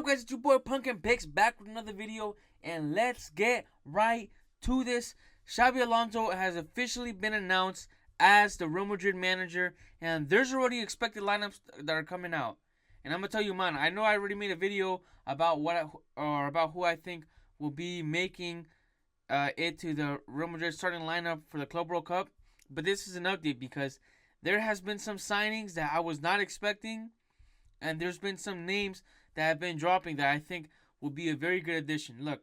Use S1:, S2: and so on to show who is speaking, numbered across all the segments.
S1: up, guys? It's your boy Pumpkin Picks back with another video, and let's get right to this. Xabi Alonso has officially been announced as the Real Madrid manager, and there's already expected lineups that are coming out. And I'm gonna tell you mine. I know I already made a video about about who I think will be making it to the Real Madrid starting lineup for the Club World Cup, but this is an update because there has been some signings that I was not expecting, and there's been some names that have been dropping that I think will be a very good addition. Look,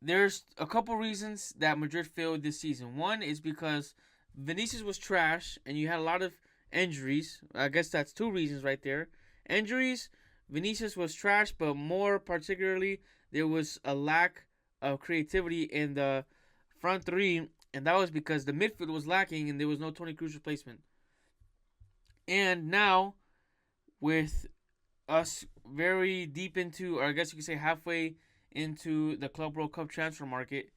S1: there's a couple reasons that Madrid failed this season. One is because Vinicius was trash and you had a lot of injuries. I guess that's two reasons right there. Injuries, Vinicius was trash, but more particularly, there was a lack of creativity in the front three, and that was because the midfield was lacking and there was no Toni Kroos replacement. And now, with us very deep into, or I guess you could say halfway into the Club World Cup transfer market,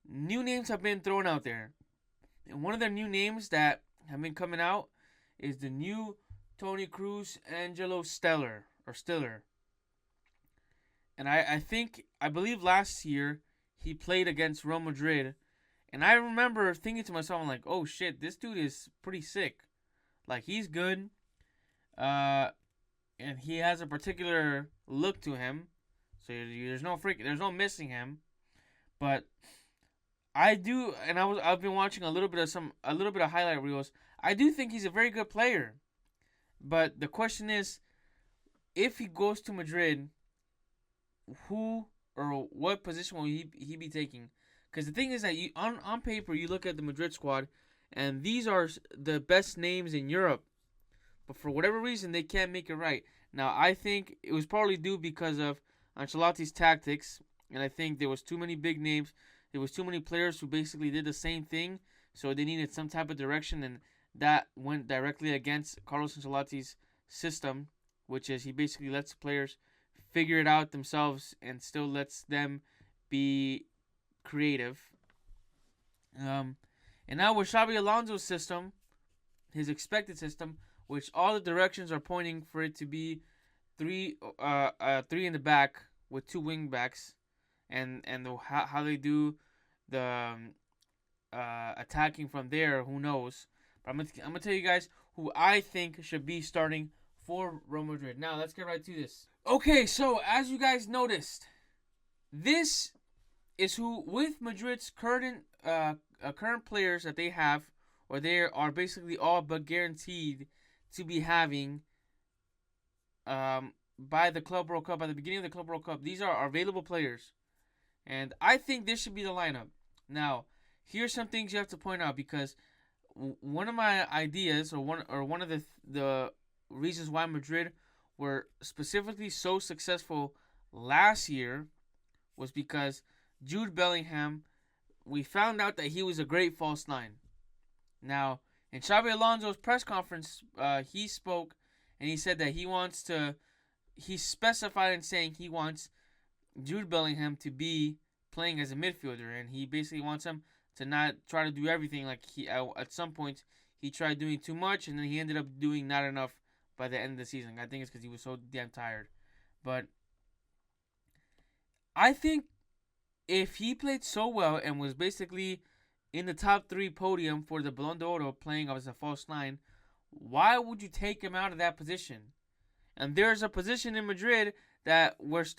S1: new names have been thrown out there. And one of the new names that have been coming out is the new Toni Kroos Angelo Stiller. And I believe last year he played against Real Madrid. And I remember thinking to myself, I'm like, oh shit, this dude is pretty sick. Like, he's good. And he has a particular look to him, so there's no missing him. But I do, and I've been watching a little bit of highlight reels. I do think he's a very good player, but the question is, if he goes to Madrid, who or what position will he be taking? Because the thing is that on paper you look at the Madrid squad, and these are the best names in Europe. But for whatever reason, they can't make it right. Now, I think it was partly due because of Ancelotti's tactics, and I think there was too many big names. There was too many players who basically did the same thing, so they needed some type of direction, and that went directly against Carlos Ancelotti's system, which is he basically lets players figure it out themselves and still lets them be creative. And now with Xabi Alonso's system, his expected system, which all the directions are pointing for it to be three in the back with two wing backs, and how they do the attacking from there, who knows? But I'm gonna tell you guys who I think should be starting for Real Madrid. Now let's get right to this. Okay, so as you guys noticed, this is who with Madrid's current players that they have, or they are basically all but guaranteed to be having by the Club World Cup, by the beginning of the Club World Cup. These are available players, and I think this should be the lineup. Now, here's some things you have to point out, because one of my ideas, or one of the reasons why Madrid were specifically so successful last year was because Jude Bellingham, we found out that he was a great false nine. Now, in Xabi Alonso's press conference, he spoke and he said that he specified in saying he wants Jude Bellingham to be playing as a midfielder, and he basically wants him to not try to do everything. Like, at some point he tried doing too much, and then he ended up doing not enough by the end of the season. I think it's because he was so damn tired. But I think if he played so well and was basically in the top 3 podium for the Ballon d'Oro playing as a false nine, why would you take him out of that position? And there's a position in Madrid that Madrid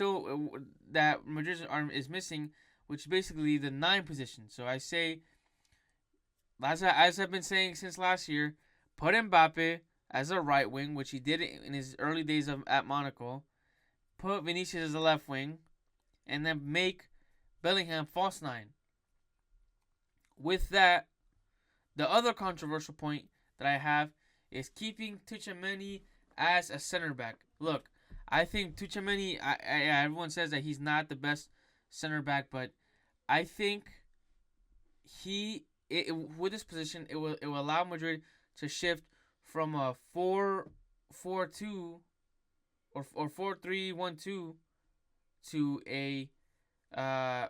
S1: is missing, which is basically the 9 position. So I say, as I've been saying since last year, put Mbappe as a right wing, which he did in his early days at Monaco. Put Vinicius as a left wing, and then make Bellingham false nine. With that, the other controversial point that I have is keeping Tchouaméni as a center back. Look, I think Tchouaméni, everyone says that he's not the best center back, but I think with this position, it will allow Madrid to shift from a 4-4-2 or 4-3-1-2 to a 3-4-1-2.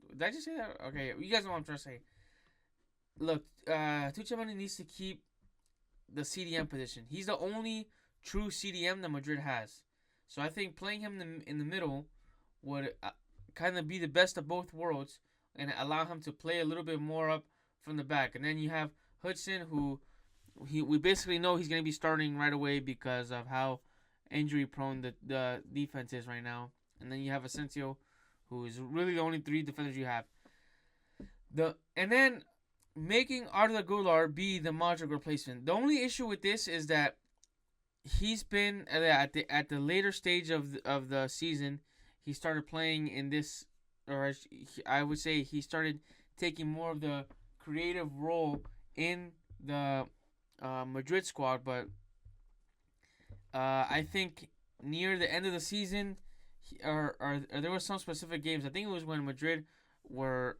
S1: Did I just say that? Okay, you guys know what I'm trying to say. Look, Tchouaméni needs to keep the CDM position. He's the only true CDM that Madrid has. So I think playing him in the middle would kind of be the best of both worlds and allow him to play a little bit more up from the back. And then you have Hudson, who we basically know he's going to be starting right away because of how injury prone the defense is right now. And then you have Asensio, who is really the only three defenders you have. And then making Arda Güler be the Modric replacement. The only issue with this is that he's been at the later stage of the season. He started playing in this, or I would say he started taking more of the creative role in the Madrid squad. But I think near the end of the season, or there were some specific games. I think it was when Madrid were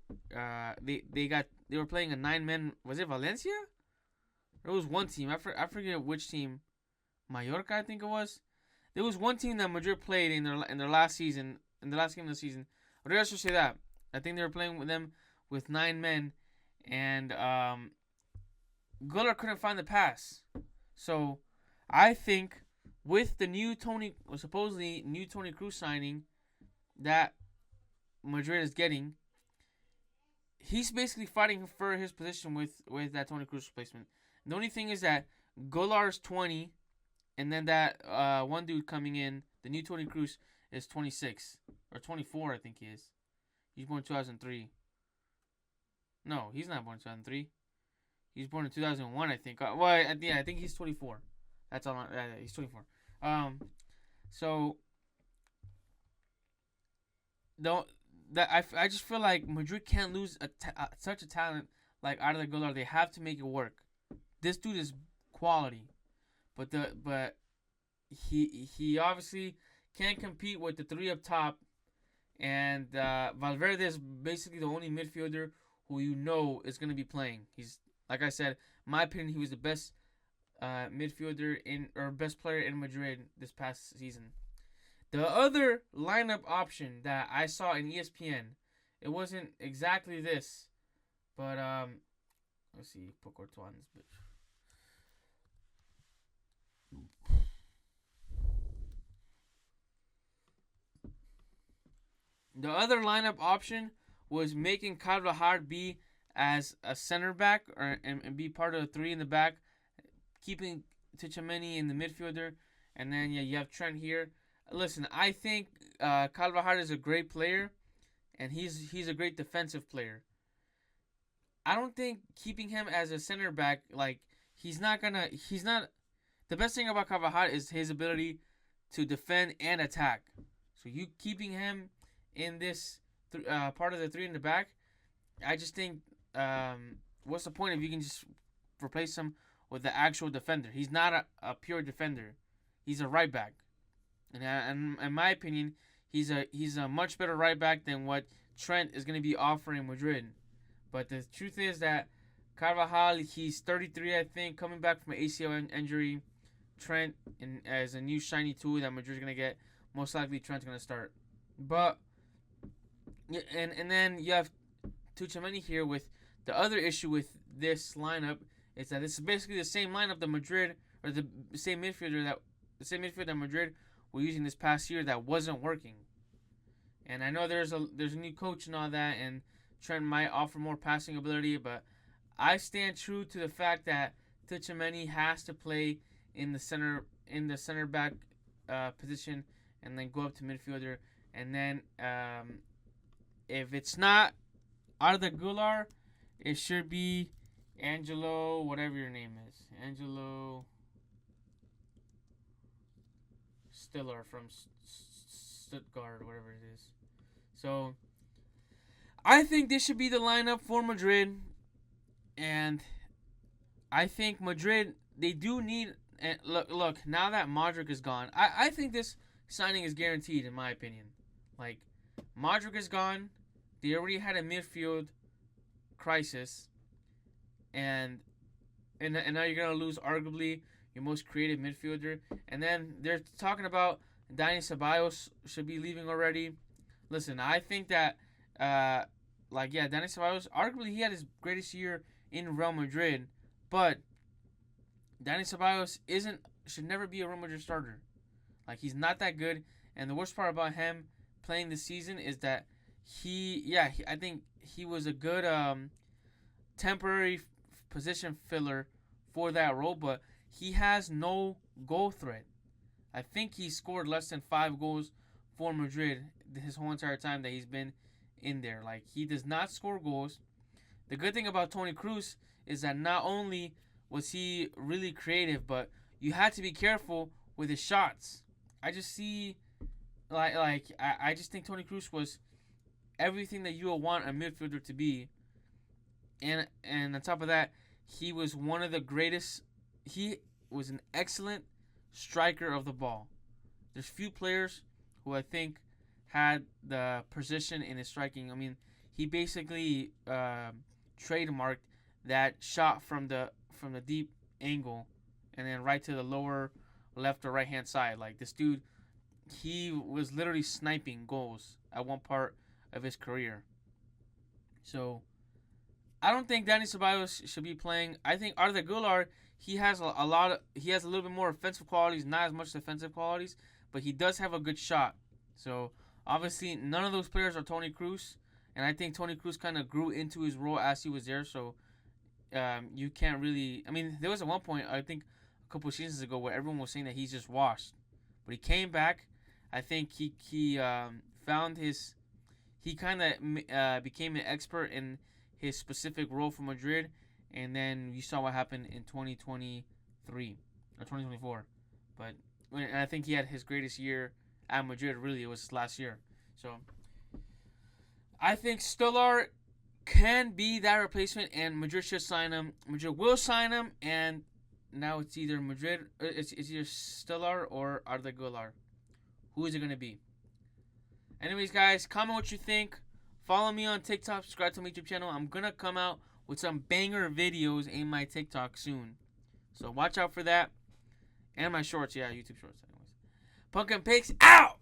S1: they were playing a 9-man. Was it Valencia? There was one team. I forget which team. Mallorca, I think it was. There was one team that Madrid played in their last season, in the last game of the season. Real Sociedad. I think they were playing with them with 9 men, and Güler couldn't find the pass. So I think with the supposedly new Toni Kroos signing that Madrid is getting, he's basically fighting for his position with that Toni Kroos replacement. The only thing is that Güler is 20, and then that one dude coming in, the new Toni Kroos, is 26 or 24, I think he is. He's born in 2003. No, he's not born in 2003. He's born in 2001, I think. I think he's 24. That's all. He's 24. So I just feel like Madrid can't lose such a talent like Arda Güler. They have to make it work. This dude is quality, but he obviously can't compete with the three up top, and Valverde is basically the only midfielder who you know is going to be playing. He's, like I said, in my opinion, he was the best midfielder best player in Madrid this past season. The other lineup option that I saw in ESPN, it wasn't exactly this, but let's see, put Courtois on this bitch. The other lineup option was making Carvajal be as a center back and be part of the three in the back, keeping Tchouaméni in the midfielder, and then you have Trent here. Listen, I think Carvajal is a great player, and he's a great defensive player. I don't think keeping him as a center back, like, he's not. The best thing about Carvajal is his ability to defend and attack. So you keeping him in this part of the three in the back, I just think, what's the point if you can just replace him with the actual defender? He's not a pure defender. He's a right back. And in my opinion, he's a much better right back than what Trent is going to be offering Madrid. But the truth is that Carvajal, he's 33, I think, coming back from an ACL injury. Trent, as a new shiny tool that Madrid's going to get, most likely Trent's going to start. But and then you have Tchouaméni here. With the other issue with this lineup is that this is basically the same lineup that Madrid, or the same midfielder that Madrid were using this past year that wasn't working. And I know there's a new coach and all that, and Trent might offer more passing ability, but I stand true to the fact that Tchouaméni has to play in the center back position, and then go up to midfielder. And then if it's not Arda Güler, it should be Angelo, whatever your name is. Angelo Stiller from Stuttgart, whatever it is. So I think this should be the lineup for Madrid. And I think Madrid, they do need... And look, now that Modric is gone, I think this signing is guaranteed, in my opinion. Like, Modric is gone. They already had a midfield crisis. And now you're going to lose arguably your most creative midfielder. And then they're talking about Dani Ceballos should be leaving already. Listen, I think that, Dani Ceballos, arguably he had his greatest year in Real Madrid. But Dani Ceballos isn't should never be a Real Madrid starter. Like, he's not that good. And the worst part about him playing this season is that I think he was a good temporary position filler for that role, but he has no goal threat. I think he scored less than 5 goals for Madrid his whole entire time that he's been in there. Like, he does not score goals. The good thing about Toni Kroos is that not only was he really creative, but you had to be careful with his shots. I just see, I just think Toni Kroos was everything that you would want a midfielder to be. And on top of that, he was one of the greatest. He was an excellent striker of the ball. There's few players who I think had the precision in his striking. I mean, he basically trademarked that shot from the deep angle and then right to the lower left or right hand side. Like, this dude, he was literally sniping goals at one part of his career. So I don't think Dani Ceballos should be playing. I think Arda Güler, he has a little bit more offensive qualities, not as much defensive qualities, but he does have a good shot. So obviously none of those players are Toni Kroos, and I think Toni Kroos kind of grew into his role as he was there. So you can't really. I mean, there was at one point, I think a couple of seasons ago, where everyone was saying that he's just washed, but he came back. I think he found his. He kind of became an expert in his specific role for Madrid, and then you saw what happened in 2023 or 2024. But and I think he had his greatest year at Madrid. Really, it was last year. So I think Stellar can be that replacement, and Madrid should sign him. Madrid will sign him, and now it's either Madrid, it's either Stellar or Arda Güler. Who is it going to be? Anyways, guys, comment what you think. Follow me on TikTok. Subscribe to my YouTube channel. I'm going to come out with some banger videos in my TikTok soon. So watch out for that. And my shorts. Yeah, YouTube shorts. Anyways. Pumpkin Pigs out!